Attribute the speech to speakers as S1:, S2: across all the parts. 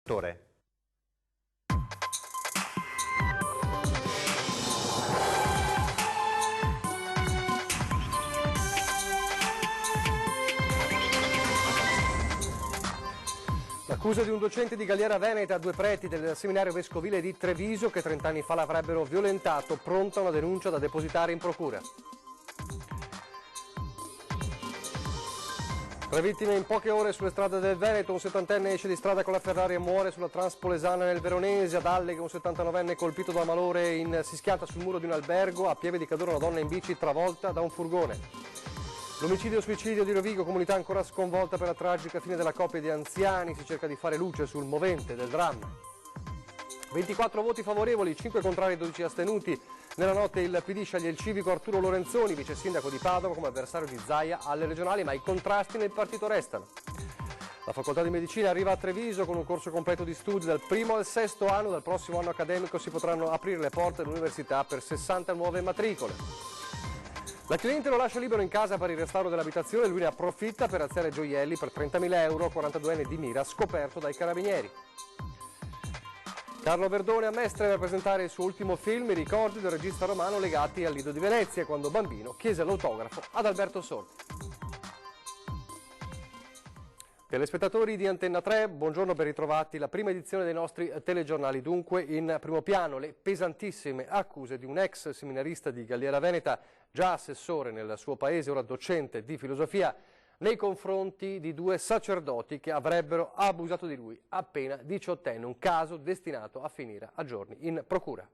S1: Torre. L'accusa di un docente di Galliera Veneta a due preti del seminario vescovile di Treviso che 30 anni fa l'avrebbero violentato, pronta una denuncia da depositare in procura. 3 vittime in poche ore sulle strade del Veneto, un 70enne esce di strada con la Ferrari e muore sulla Transpolesana nel Veronese, ad Alleghe un 79enne colpito da malore si schianta sul muro di un albergo, a Pieve di Cadore una donna in bici travolta da un furgone. L'omicidio-suicidio di Rovigo, comunità ancora sconvolta per la tragica fine della coppia di anziani, si cerca di fare luce sul movente del dramma. 24 voti favorevoli, 5 contrari e 12 astenuti. Nella notte il PD sceglie il civico Arturo Lorenzoni, vice sindaco di Padova, come avversario di Zaia alle regionali, ma i contrasti nel partito restano. La facoltà di medicina arriva a Treviso con un corso completo di studi dal primo al sesto anno. Dal prossimo anno accademico si potranno aprire le porte dell'università per 60 nuove matricole. La cliente lo lascia libero in casa per il restauro dell'abitazione, lui ne approfitta per razziare gioielli per 30.000 euro, 42enne di Mira, scoperto dai carabinieri. Carlo Verdone a Mestre per presentare il suo ultimo film, i ricordi del regista romano legati al Lido di Venezia, quando bambino chiese l'autografo ad Alberto Sordi. Telespettatori di Antenna 3, buongiorno, ben ritrovati. La prima edizione dei nostri telegiornali, dunque in primo piano le pesantissime accuse di un ex seminarista di Galliera Veneta, già assessore nel suo paese, ora docente di filosofia, nei confronti di 2 sacerdoti che avrebbero abusato di lui appena 18enne, un caso destinato a finire a giorni in procura.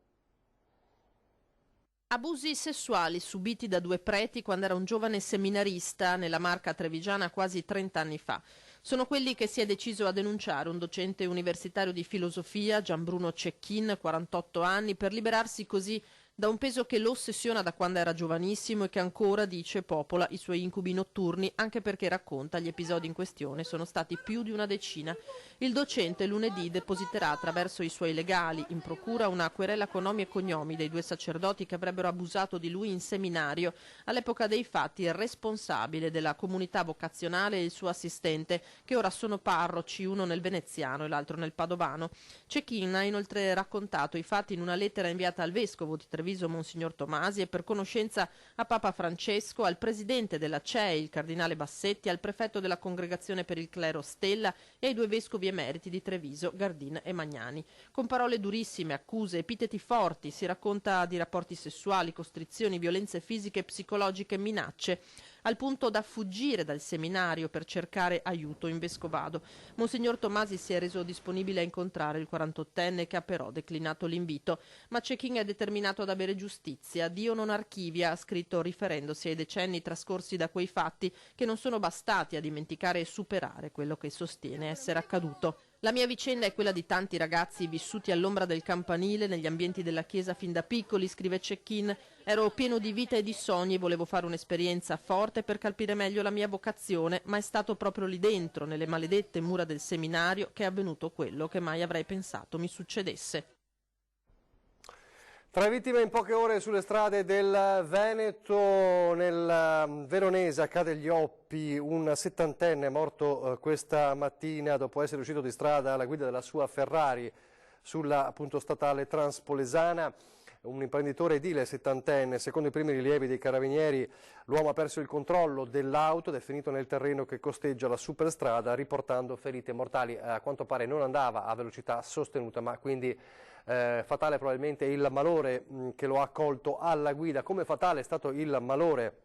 S2: Abusi sessuali subiti da 2 preti quando era un giovane seminarista nella Marca trevigiana quasi 30 anni fa. Sono quelli che si è deciso a denunciare un docente universitario di filosofia, Gianbruno Cecchin, 48 anni, per liberarsi così da un peso che lo ossessiona da quando era giovanissimo e che ancora, dice, popola i suoi incubi notturni, anche perché racconta gli episodi in questione sono stati più di una decina. Il docente lunedì depositerà attraverso i suoi legali in procura una querela con nomi e cognomi dei 2 sacerdoti che avrebbero abusato di lui in seminario. All'epoca dei fatti il responsabile della comunità vocazionale e il suo assistente, che ora sono parroci, uno nel veneziano e l'altro nel padovano. Cecchin ha inoltre raccontato i fatti in una lettera inviata al vescovo di Treviso, Monsignor Tomasi, e per conoscenza a Papa Francesco, al presidente della CEI, il cardinale Bassetti, al prefetto della Congregazione per il Clero Stella e ai 2 vescovi emeriti di Treviso, Gardin e Magnani. Con parole durissime, accuse, epiteti forti, si racconta di rapporti sessuali, costrizioni, violenze fisiche e psicologiche, minacce, al punto da fuggire dal seminario per cercare aiuto in vescovado. Monsignor Tomasi si è reso disponibile a incontrare il 48enne, che ha però declinato l'invito, ma Cecchin è determinato ad avere giustizia. Dio non archivia, ha scritto, riferendosi ai decenni trascorsi da quei fatti che non sono bastati a dimenticare e superare quello che sostiene essere accaduto. La mia vicenda è quella di tanti ragazzi vissuti all'ombra del campanile negli ambienti della chiesa fin da piccoli, scrive Cecchin. Ero pieno di vita e di sogni, volevo fare un'esperienza forte per capire meglio la mia vocazione, ma è stato proprio lì dentro, nelle maledette mura del seminario, che è avvenuto quello che mai avrei pensato mi succedesse.
S1: 3 vittime in poche ore sulle strade del Veneto. Nel Veronese a Cadeglioppi un 70enne è morto questa mattina dopo essere uscito di strada alla guida della sua Ferrari sulla appunto statale Transpolesana. Un imprenditore edile 70enne, secondo i primi rilievi dei carabinieri, l'uomo ha perso il controllo dell'auto ed è finito nel terreno che costeggia la superstrada, riportando ferite mortali. A quanto pare non andava a velocità sostenuta, ma quindi fatale probabilmente il malore che lo ha colto alla guida. Come fatale è stato il malore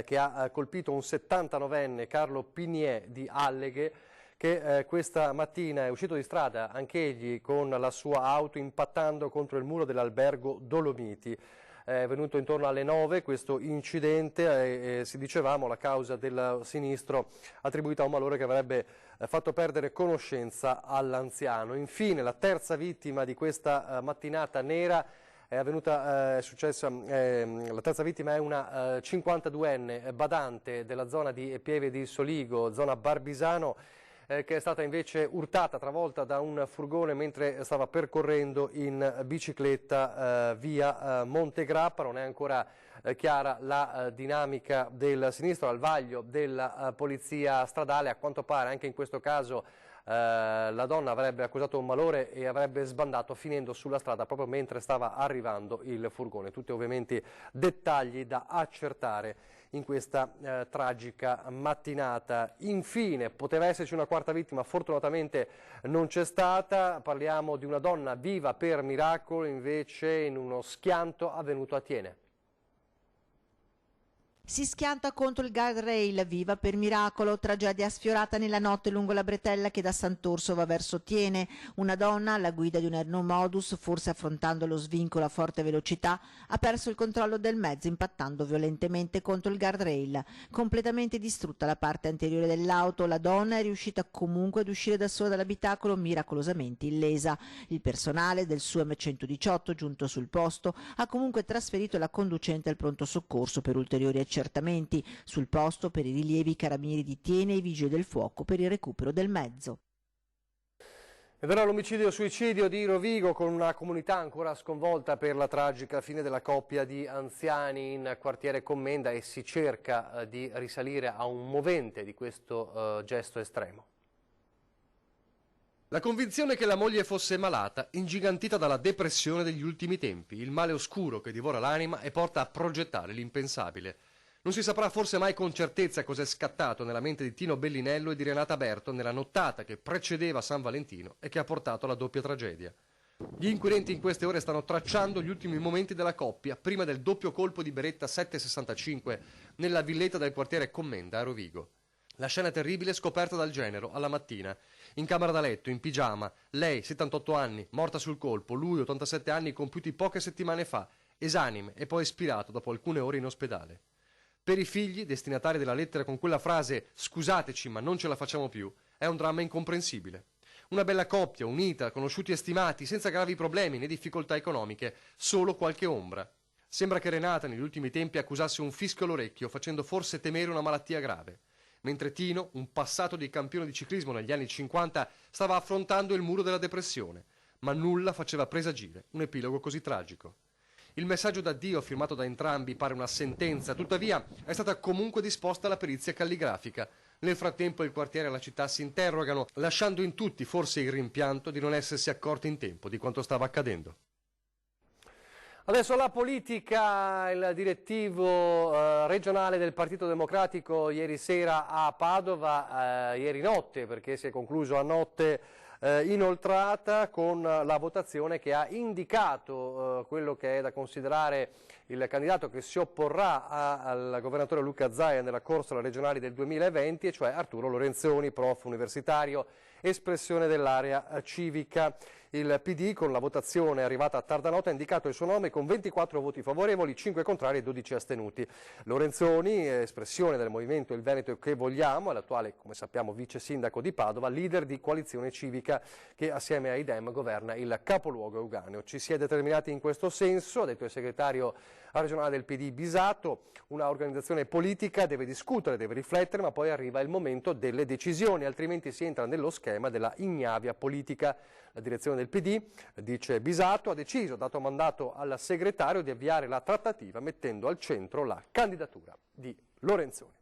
S1: che ha colpito un 79enne, Carlo Pinier di Alleghe, che questa mattina è uscito di strada anch'egli con la sua auto impattando contro il muro dell'albergo Dolomiti. È venuto intorno alle 9 questo incidente, si dicevamo la causa del sinistro attribuita a un malore che avrebbe fatto perdere conoscenza all'anziano. Infine la terza vittima di questa mattinata nera la terza vittima è una 52enne badante della zona di Pieve di Soligo, zona Barbisano, che è stata invece urtata, travolta da un furgone mentre stava percorrendo in bicicletta via Montegrappa. Non è ancora chiara la dinamica del sinistro, al vaglio della polizia stradale. A quanto pare anche in questo caso la donna avrebbe accusato un malore e avrebbe sbandato finendo sulla strada proprio mentre stava arrivando il furgone. Tutti ovviamente dettagli da accertare in questa tragica mattinata. Infine poteva esserci una quarta vittima, fortunatamente non c'è stata. Parliamo di una donna viva per miracolo invece in uno schianto avvenuto a Thiene.
S3: Si schianta contro il guardrail, viva per miracolo, tragedia sfiorata nella notte lungo la bretella che da Sant'Orso va verso Thiene. Una donna alla guida di un Renault Modus, forse affrontando lo svincolo a forte velocità, ha perso il controllo del mezzo impattando violentemente contro il guardrail. Completamente distrutta la parte anteriore dell'auto, la donna è riuscita comunque ad uscire da sola dall'abitacolo miracolosamente illesa. Il personale del SUAM 118 giunto sul posto ha comunque trasferito la conducente al pronto soccorso per ulteriori accertamenti. Sul posto per i rilievi carabinieri di Thiene e i vigili del fuoco per il recupero del mezzo.
S1: Ed ora l'omicidio-suicidio di Rovigo con una comunità ancora sconvolta per la tragica fine della coppia di anziani in quartiere Commenda e si cerca di risalire a un movente di questo gesto estremo. La convinzione che la moglie fosse malata, ingigantita dalla depressione degli ultimi tempi, il male oscuro che divora l'anima e porta a progettare l'impensabile. Non si saprà forse mai con certezza cos'è scattato nella mente di Tino Bellinello e di Renata Berto nella nottata che precedeva San Valentino e che ha portato alla doppia tragedia. Gli inquirenti in queste ore stanno tracciando gli ultimi momenti della coppia prima del doppio colpo di beretta 7,65 nella villetta del quartiere Commenda a Rovigo. La scena terribile scoperta dal genero alla mattina. In camera da letto, in pigiama, lei, 78 anni, morta sul colpo, lui, 87 anni, compiuti poche settimane fa, esanime e poi espirato dopo alcune ore in ospedale. Per i figli, destinatari della lettera con quella frase «scusateci ma non ce la facciamo più», è un dramma incomprensibile. Una bella coppia, unita, conosciuti e stimati, senza gravi problemi né difficoltà economiche, solo qualche ombra. Sembra che Renata negli ultimi tempi accusasse un fischio all'orecchio, facendo forse temere una malattia grave. Mentre Tino, un passato di campione di ciclismo negli anni 50, stava affrontando il muro della depressione. Ma nulla faceva presagire un epilogo così tragico. Il messaggio d'addio firmato da entrambi pare una sentenza, tuttavia è stata comunque disposta la perizia calligrafica. Nel frattempo il quartiere e la città si interrogano, lasciando in tutti forse il rimpianto di non essersi accorti in tempo di quanto stava accadendo. Adesso la politica, il direttivo regionale del Partito Democratico ieri sera a Padova, ieri notte perché si è concluso a notte inoltrata con la votazione che ha indicato quello che è da considerare il candidato che si opporrà al governatore Luca Zaia nella corsa alle regionali del 2020, e cioè Arturo Lorenzoni, prof universitario, espressione dell'area civica. Il PD con la votazione arrivata a tarda notte ha indicato il suo nome con 24 voti favorevoli, 5 contrari e 12 astenuti. Lorenzoni, espressione del movimento Il Veneto che vogliamo, è l'attuale, come sappiamo, vice sindaco di Padova, leader di Coalizione Civica che assieme ai Dem governa il capoluogo euganeo. Ci si è determinati in questo senso, ha detto il segretario regionale del PD Bisato, una organizzazione politica deve discutere, deve riflettere, ma poi arriva il momento delle decisioni, altrimenti si entra nello schema della ignavia politica. La direzione del PD, dice Bisato, ha deciso, dato mandato al segretario, di avviare la trattativa mettendo al centro la candidatura di Lorenzoni.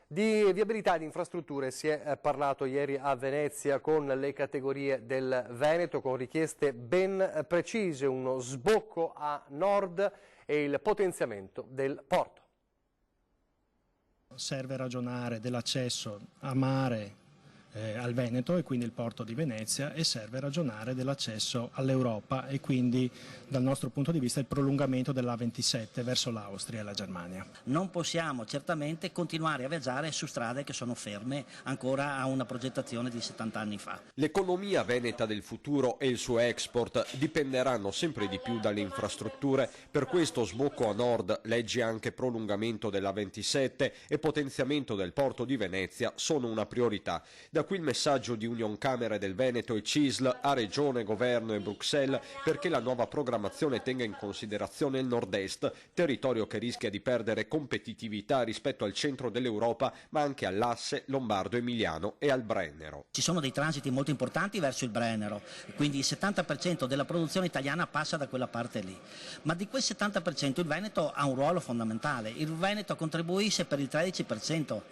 S1: Di viabilità e di infrastrutture si è parlato ieri a Venezia con le categorie del Veneto, con richieste ben precise, uno sbocco a nord e il potenziamento del porto.
S4: Serve ragionare dell'accesso a mare al Veneto e quindi il porto di Venezia, e serve ragionare dell'accesso all'Europa e quindi dal nostro punto di vista il prolungamento dell'A27 verso l'Austria e la Germania.
S5: Non possiamo certamente continuare a viaggiare su strade che sono ferme ancora a una progettazione di 70 anni fa.
S6: L'economia veneta del futuro e il suo export dipenderanno sempre di più dalle infrastrutture, per questo sbocco a nord, leggi anche prolungamento dell'A27 e potenziamento del porto di Venezia sono una priorità. Da qui il messaggio di Unioncamere del Veneto e CISL a Regione, Governo e Bruxelles perché la nuova programmazione tenga in considerazione il nord-est, territorio che rischia di perdere competitività rispetto al centro dell'Europa, ma anche all'asse lombardo-emiliano e al Brennero.
S5: Ci sono dei transiti molto importanti verso il Brennero, quindi il 70% della produzione italiana passa da quella parte lì, ma di quel 70% il Veneto ha un ruolo fondamentale, il Veneto contribuisce per il 13%.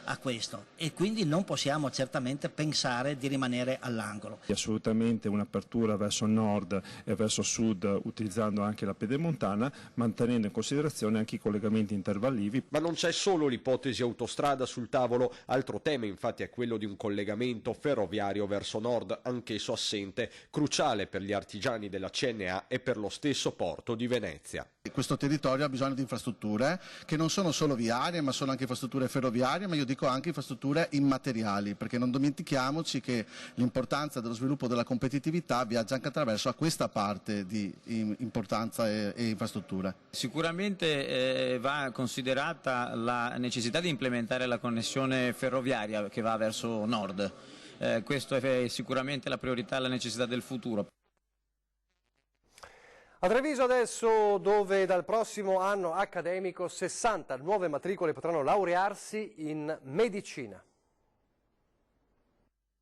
S5: a questo e quindi non possiamo certamente pensare di rimanere all'angolo.
S7: Assolutamente un'apertura verso nord e verso sud utilizzando anche la pedemontana, mantenendo in considerazione anche i collegamenti intervallivi.
S6: Ma non c'è solo l'ipotesi autostrada sul tavolo, altro tema infatti è quello di un collegamento ferroviario verso nord, anch'esso assente, cruciale per gli artigiani della CNA e per lo stesso porto di Venezia.
S8: Questo territorio ha bisogno di infrastrutture che non sono solo viarie ma sono anche infrastrutture ferroviarie, ma io dico anche infrastrutture immateriali, perché non dimentichiamoci che l'importanza dello sviluppo della competitività viaggia anche attraverso questa parte di importanza e infrastrutture.
S9: Sicuramente va considerata la necessità di implementare la connessione ferroviaria che va verso nord, questo è sicuramente la priorità e la necessità del futuro.
S1: A Treviso adesso, dove dal prossimo anno accademico 60 nuove matricole potranno laurearsi in medicina.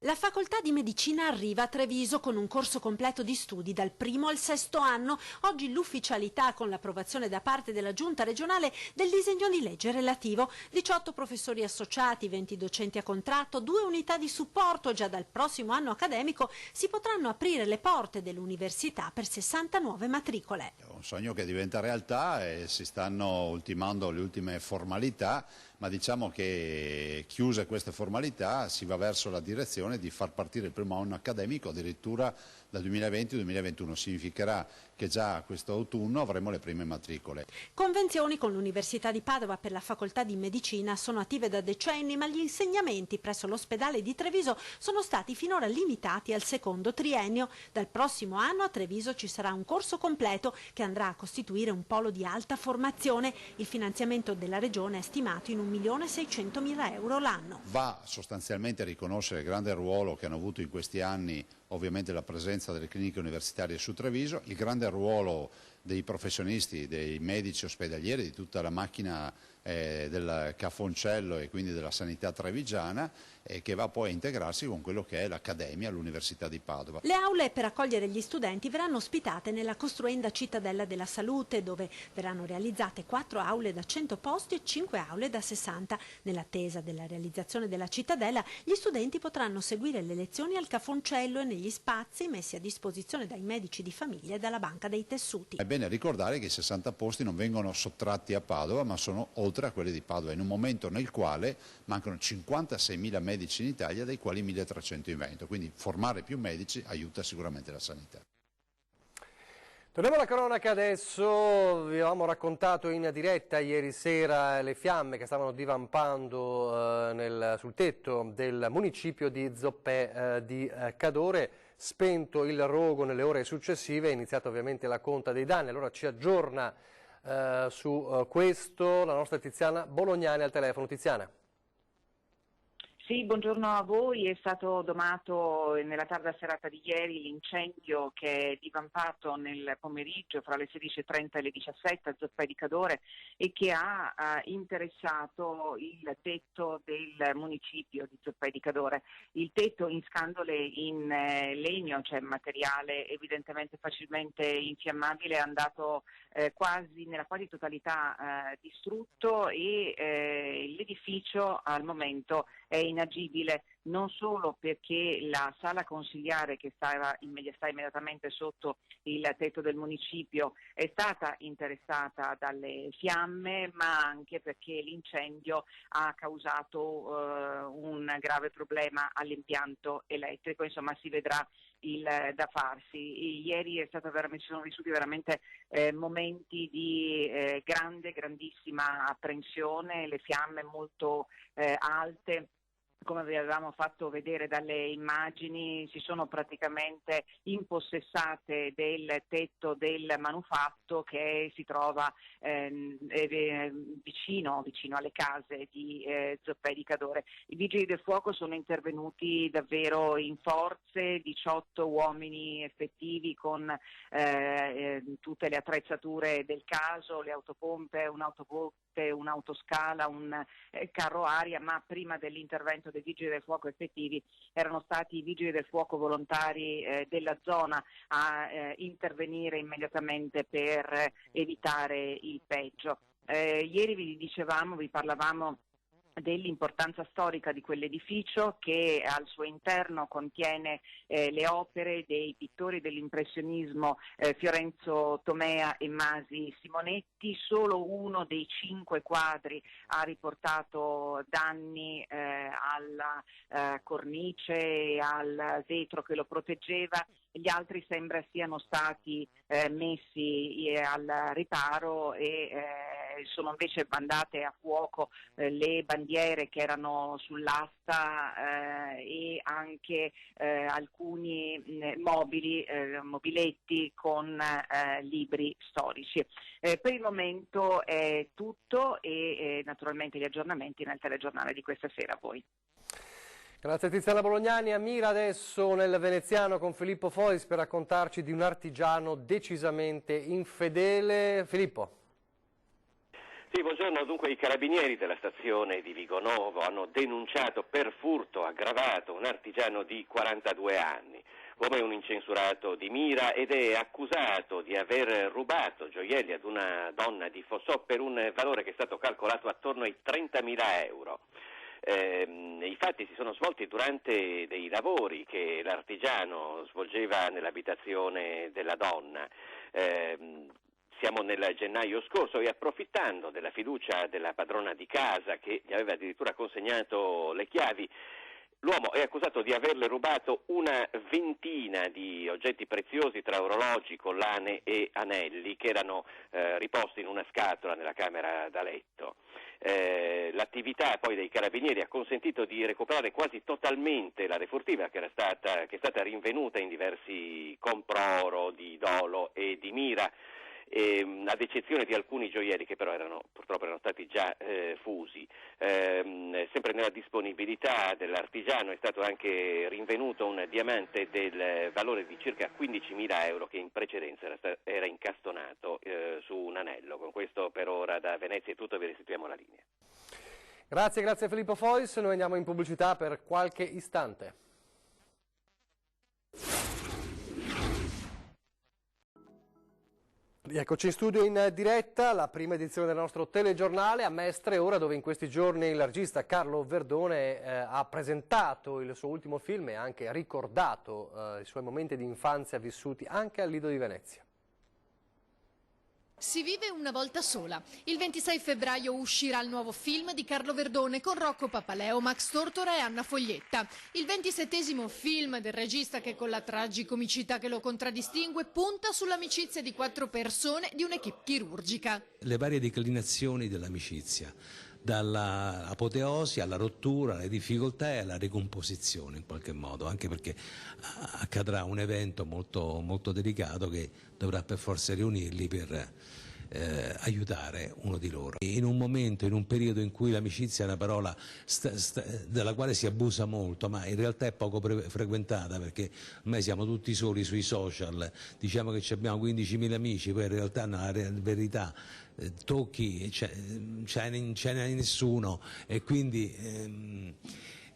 S10: La facoltà di medicina arriva a Treviso con un corso completo di studi dal primo al sesto anno. Oggi l'ufficialità con l'approvazione da parte della Giunta regionale del disegno di legge relativo. 18 professori associati, 20 docenti a contratto, 2 unità di supporto. Già dal prossimo anno accademico si potranno aprire le porte dell'università per 60 nuove matricole.
S11: È un sogno che diventa realtà e si stanno ultimando le ultime formalità, ma diciamo che chiuse queste formalità si va verso la direzione di far partire il primo anno accademico addirittura dal 2020-2021. Significherà che già questo autunno avremo le prime matricole.
S10: Convenzioni con l'Università di Padova per la facoltà di medicina sono attive da decenni, ma gli insegnamenti presso l'ospedale di Treviso sono stati finora limitati al secondo triennio. Dal prossimo anno a Treviso ci sarà un corso completo che andrà a costituire un polo di alta formazione. Il finanziamento della Regione è stimato in 1.600.000 euro l'anno.
S11: Va sostanzialmente a riconoscere il grande ruolo che hanno avuto in questi anni ovviamente la presenza delle cliniche universitarie su Treviso, il grande ruolo dei professionisti, dei medici ospedalieri, di tutta la macchina del Cafoncello e quindi della sanità trevigiana, che va poi a integrarsi con quello che è l'Accademia, l'Università di Padova.
S10: Le aule per accogliere gli studenti verranno ospitate nella costruenda Cittadella della Salute, dove verranno realizzate 4 aule da 100 posti e 5 aule da 60. Nell'attesa della realizzazione della Cittadella, gli studenti potranno seguire le lezioni al Cafoncello e negli spazi messi a disposizione dai medici di famiglia e dalla Banca dei Tessuti.
S11: È bene ricordare che i 60 posti non vengono sottratti a Padova, ma sono oltre a quelli di Padova, in un momento nel quale mancano 56.000 medici in Italia, dei quali 1.300 in Veneto, quindi formare più medici aiuta sicuramente la sanità.
S1: Torniamo alla cronaca adesso. Vi avevamo raccontato in diretta ieri sera le fiamme che stavano divampando sul tetto del municipio di Zoppè di Cadore. Spento il rogo nelle ore successive, è iniziata ovviamente la conta dei danni. Allora ci aggiorna su questo la nostra Tiziana Bolognani al telefono. Tiziana.
S12: Sì, buongiorno a voi. È stato domato nella tarda serata di ieri l'incendio che è divampato nel pomeriggio fra le 16.30 e le 17 a Zoppè di Cadore e che ha interessato il tetto del municipio di Zoppè di Cadore. Il tetto in scandole in legno, cioè materiale evidentemente facilmente infiammabile, è andato nella quasi totalità distrutto e l'edificio al momento è inagibile, non solo perché la sala consiliare che sta immediatamente sotto il tetto del municipio è stata interessata dalle fiamme, ma anche perché l'incendio ha causato un grave problema all'impianto elettrico. Insomma, si vedrà il da farsi. Ieri ci sono vissuti veramente momenti di grandissima apprensione, le fiamme molto alte. Come vi avevamo fatto vedere dalle immagini, si sono praticamente impossessate del tetto del manufatto che si trova vicino alle case di Zoppè di Cadore. I vigili del fuoco sono intervenuti davvero in forze, 18 uomini effettivi con tutte le attrezzature del caso, le autopompe, un'autoscala, un carro aria, ma prima dell'intervento dei vigili del fuoco effettivi erano stati i vigili del fuoco volontari della zona a intervenire immediatamente per evitare il peggio. Ieri vi parlavamo dell'importanza storica di quell'edificio, che al suo interno contiene le opere dei pittori dell'impressionismo Fiorenzo Tomea e Masi Simonetti. Solo uno dei 5 quadri ha riportato danni alla cornice e al vetro che lo proteggeva. Gli altri sembra siano stati messi al riparo e sono invece andate a fuoco le bandiere che erano sull'asta e anche alcuni mobiletti con libri storici. Per il momento è tutto e naturalmente gli aggiornamenti nel telegiornale di questa sera a voi.
S1: Grazie Tiziana Bolognani. A Mira adesso nel veneziano con Filippo Fois per raccontarci di un artigiano decisamente infedele. Filippo.
S13: Sì, buongiorno. Dunque i carabinieri della stazione di Vigonovo hanno denunciato per furto aggravato un artigiano di 42 anni. L'uomo è un incensurato di Mira ed è accusato di aver rubato gioielli ad una donna di Fossò per un valore che è stato calcolato attorno ai 30.000 euro. I fatti si sono svolti durante dei lavori che l'artigiano svolgeva nell'abitazione della donna. Siamo nel gennaio scorso e approfittando della fiducia della padrona di casa che gli aveva addirittura consegnato le chiavi, l'uomo è accusato di averle rubato una ventina di oggetti preziosi tra orologi, collane e anelli che erano riposti in una scatola nella camera da letto. L'attività poi dei carabinieri ha consentito di recuperare quasi totalmente la refurtiva che è stata rinvenuta in diversi compro-oro di Dolo e di Mira, ad eccezione di alcuni gioielli che però purtroppo erano stati già fusi. Sempre nella disponibilità dell'artigiano è stato anche rinvenuto un diamante del valore di circa 15.000 euro che in precedenza era incastonato su un anello. Con questo per ora da Venezia è tutto, vi restituiamo la linea.
S1: Grazie Filippo Fois, noi andiamo in pubblicità per qualche istante. Eccoci in studio in diretta, la prima edizione del nostro telegiornale a Mestre, ora dove in questi giorni il regista Carlo Verdone ha presentato il suo ultimo film e ha anche ricordato i suoi momenti di infanzia vissuti anche al Lido di Venezia.
S14: Si vive una volta sola. Il 26 febbraio uscirà il nuovo film di Carlo Verdone con Rocco Papaleo, Max Tortora e Anna Foglietta. Il 27esimo film del regista che con la tragicomicità che lo contraddistingue punta sull'amicizia di 4 persone di un'equipe chirurgica.
S15: Le varie declinazioni dell'amicizia, dall'apoteosi alla rottura, alle difficoltà e alla ricomposizione in qualche modo, anche perché accadrà un evento molto, molto delicato che dovrà per forza riunirli per aiutare uno di loro. In un momento, in un periodo in cui l'amicizia è una parola della quale si abusa molto, ma in realtà è poco frequentata, perché ormai siamo tutti soli sui social, diciamo che abbiamo 15.000 amici, poi in realtà nella verità tocchi, non c'è nessuno, e quindi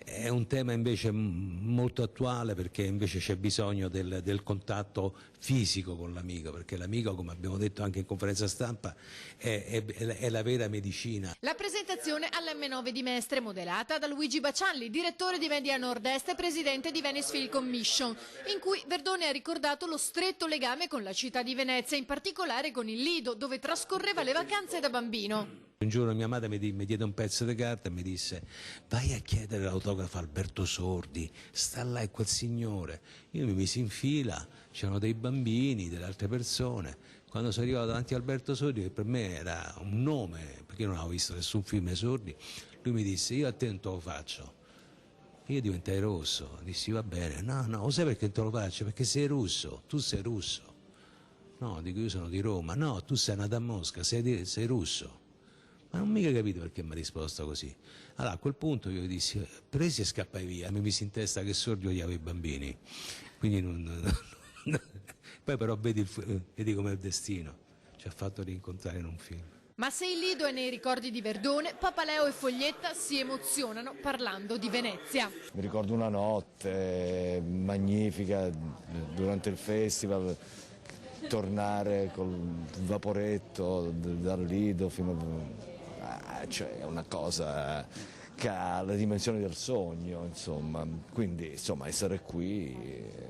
S15: è un tema invece molto attuale, perché invece c'è bisogno del contatto fisico con l'amico, perché l'amico, come abbiamo detto anche in conferenza stampa, è la vera medicina.
S14: La presentazione all'M9 di Mestre, modelata da Luigi Bacialli, direttore di Media Nord-Est e presidente di Venice Film Commission, in cui Verdone ha ricordato lo stretto legame con la città di Venezia, in particolare con il Lido, dove trascorreva le vacanze da bambino.
S15: Un giorno mia madre mi diede un pezzo di carta e mi disse: vai a chiedere l'autografo a Alberto Sordi, sta là è quel signore. Io mi misi in fila, c'erano dei bambini, delle altre persone. Quando sono arrivato davanti a Alberto Sordi, che per me era un nome, perché io non avevo visto nessun film ai Sordi, lui mi disse: io a te non te lo faccio. Io diventai rosso, dissi: va bene. No, lo sai perché te lo faccio? Perché sei russo, tu sei russo. No, dico, io sono di Roma. No, tu sei nato a Mosca, sei russo. Ma non mica capito perché mi ha risposto così. Allora a quel punto io dissi: presi e scappai via, mi misi in testa che Sordi odiava i bambini. Quindi poi però vedi com'è il destino, ci ha fatto rincontrare in un film.
S14: Ma se il Lido è nei ricordi di Verdone, Papaleo e Foglietta si emozionano parlando di Venezia.
S16: Mi ricordo una notte magnifica durante il festival, tornare col vaporetto dal Lido fino a... cioè è una cosa tocca le dimensioni del sogno, insomma. Quindi insomma essere qui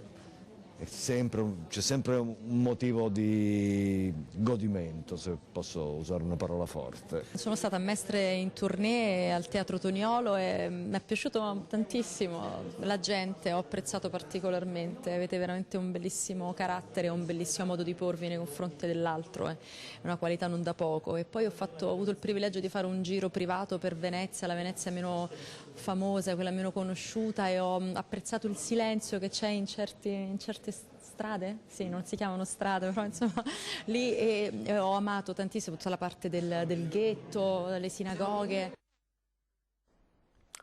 S16: c'è sempre un motivo di godimento, se posso usare una parola forte.
S17: Sono stata a Mestre in tournée al Teatro Toniolo e mi è piaciuto tantissimo la gente, ho apprezzato particolarmente, avete veramente un bellissimo carattere, un bellissimo modo di porvi nei confronti dell'altro, è una qualità non da poco. E poi ho avuto il privilegio di fare un giro privato per Venezia, la Venezia meno famosa, quella meno conosciuta, e ho apprezzato il silenzio che c'è in certe strade, sì, non si chiamano strade, però insomma lì, e ho amato tantissimo tutta la parte del ghetto, le sinagoghe.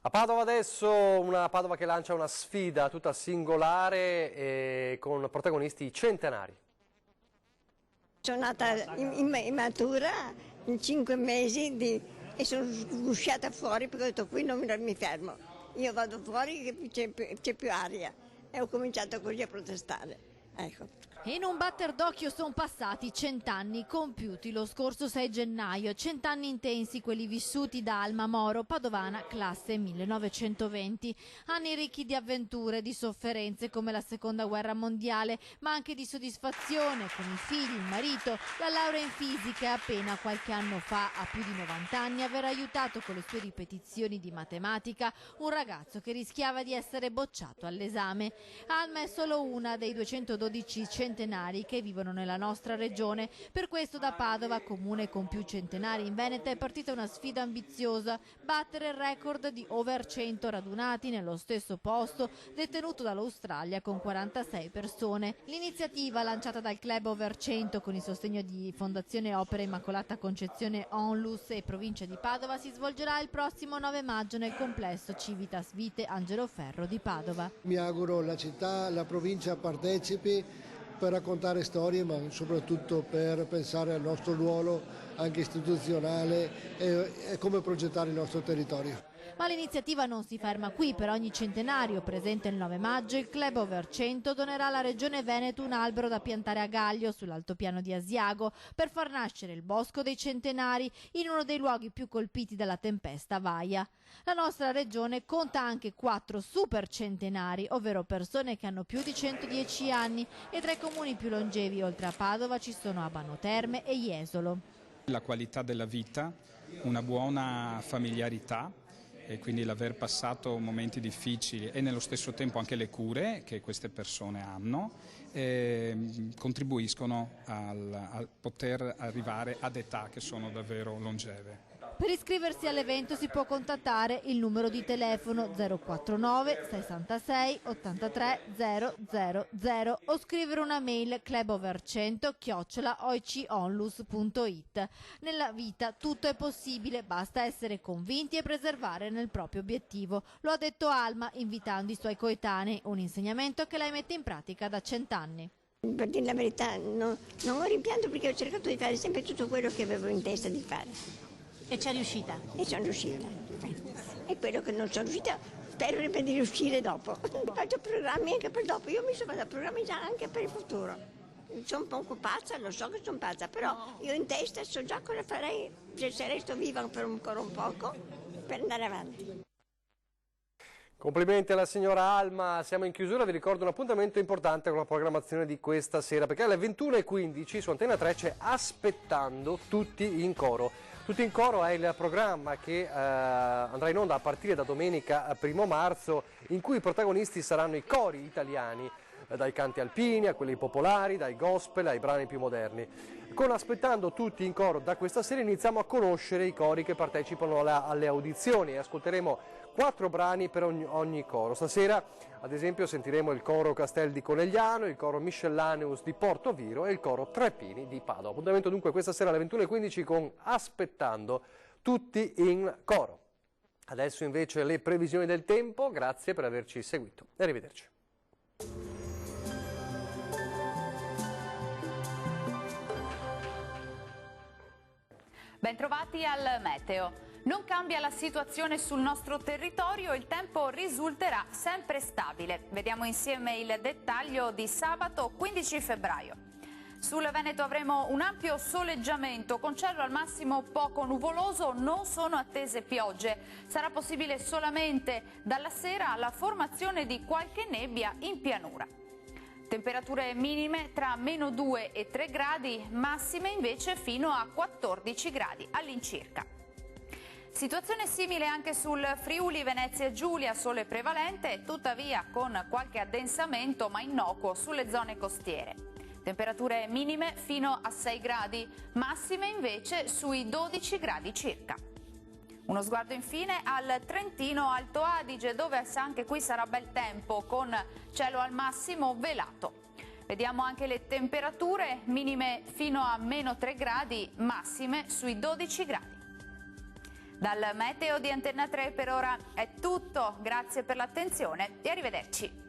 S1: A Padova adesso, una Padova che lancia una sfida tutta singolare con protagonisti centenari.
S18: Sono nata immatura in 5 mesi e sono uscita fuori perché ho detto qui non mi fermo, io vado fuori che c'è più aria, e ho cominciato così a protestare. Ecco.
S19: In un batter d'occhio sono passati 100 anni compiuti lo scorso 6 gennaio, 100 anni intensi, quelli vissuti da Alma Moro, padovana, classe 1920. Anni ricchi di avventure, di sofferenze come la seconda guerra mondiale, ma anche di soddisfazione con i figli, il marito, la laurea in fisica, e appena qualche anno fa, a più di 90 anni, aver aiutato con le sue ripetizioni di matematica un ragazzo che rischiava di essere bocciato all'esame. Alma è solo una dei 212 centenari che vivono nella nostra regione. Per questo da Padova, comune con più centenari in Veneto, è partita una sfida ambiziosa: battere il record di over 100 radunati nello stesso posto detenuto dall'Australia con 46 persone. L'iniziativa, lanciata dal Club Over 100 con il sostegno di Fondazione Opera Immacolata Concezione Onlus e Provincia di Padova, si svolgerà il prossimo 9 maggio nel complesso Civitas Vite Angelo Ferro di Padova.
S20: Mi auguro la città, la provincia partecipi per raccontare storie, ma soprattutto per pensare al nostro ruolo anche istituzionale e come progettare il nostro territorio.
S19: Ma l'iniziativa non si ferma qui. Per ogni centenario presente il 9 maggio, il Club Over 100 donerà alla Regione Veneto un albero da piantare a Gaglio, sull'altopiano di Asiago, per far nascere il Bosco dei Centenari in uno dei luoghi più colpiti dalla tempesta Vaia. La nostra regione conta anche 4 super centenari, ovvero persone che hanno più di 110 anni, e tra i comuni più longevi oltre a Padova ci sono Abano Terme e Jesolo.
S21: La qualità della vita, una buona familiarità, e quindi l'aver passato momenti difficili e nello stesso tempo anche le cure che queste persone hanno contribuiscono al poter arrivare ad età che sono davvero longeve.
S19: Per iscriversi all'evento si può contattare il numero di telefono 049 66 83 000 o scrivere una mail clubover100@oicionlus.it. Nella vita tutto è possibile, basta essere convinti e perseverare nel proprio obiettivo. Lo ha detto Alma, invitando i suoi coetanei, un insegnamento che lei mette in pratica da 100 anni.
S18: Per dire la verità non ho rimpianto, perché ho cercato di fare sempre tutto quello che avevo in testa di fare.
S10: E c'è riuscita?
S18: E sono riuscita. E quello che non sono riuscita spero di riuscire dopo. Faccio programmi anche per dopo. Io mi sono fatta programmi già anche per il futuro. Sono un po' pazza, lo so che sono pazza, però io in testa so già cosa farei se resto viva per ancora un poco per andare avanti.
S1: Complimenti alla signora Alma. Siamo in chiusura, vi ricordo un appuntamento importante con la programmazione di questa sera, perché alle 21:15 su Antena 3 c'è Aspettando tutti in coro. Tutti in coro è il programma che andrà in onda a partire da domenica 1 marzo, in cui i protagonisti saranno i cori italiani, dai canti alpini a quelli popolari, dai gospel ai brani più moderni. Con Aspettando tutti in coro da questa sera iniziamo a conoscere i cori che partecipano alle audizioni e ascolteremo 4 brani per ogni coro. Stasera, ad esempio, sentiremo il coro Castel di Conegliano, il coro Miscellaneus di Porto Viro e il coro Trepini di Padova. Appuntamento dunque questa sera alle 21:15 con Aspettando tutti in coro. Adesso invece le previsioni del tempo. Grazie per averci seguito e arrivederci.
S22: Bentrovati al meteo. Non cambia la situazione sul nostro territorio, il tempo risulterà sempre stabile. Vediamo insieme il dettaglio di sabato 15 febbraio. Sul Veneto avremo un ampio soleggiamento con cielo al massimo poco nuvoloso, non sono attese piogge. Sarà possibile solamente dalla sera la formazione di qualche nebbia in pianura. Temperature minime tra -2 e 3 gradi, massime invece fino a 14 gradi all'incirca. Situazione simile anche sul Friuli Venezia Giulia, sole prevalente, tuttavia con qualche addensamento ma innocuo sulle zone costiere. Temperature minime fino a 6 gradi, massime invece sui 12 gradi circa. Uno sguardo infine al Trentino Alto Adige, dove anche qui sarà bel tempo con cielo al massimo velato. Vediamo anche le temperature minime fino a -3 gradi, massime sui 12 gradi. Dal meteo di Antenna 3 per ora è tutto, grazie per l'attenzione e arrivederci.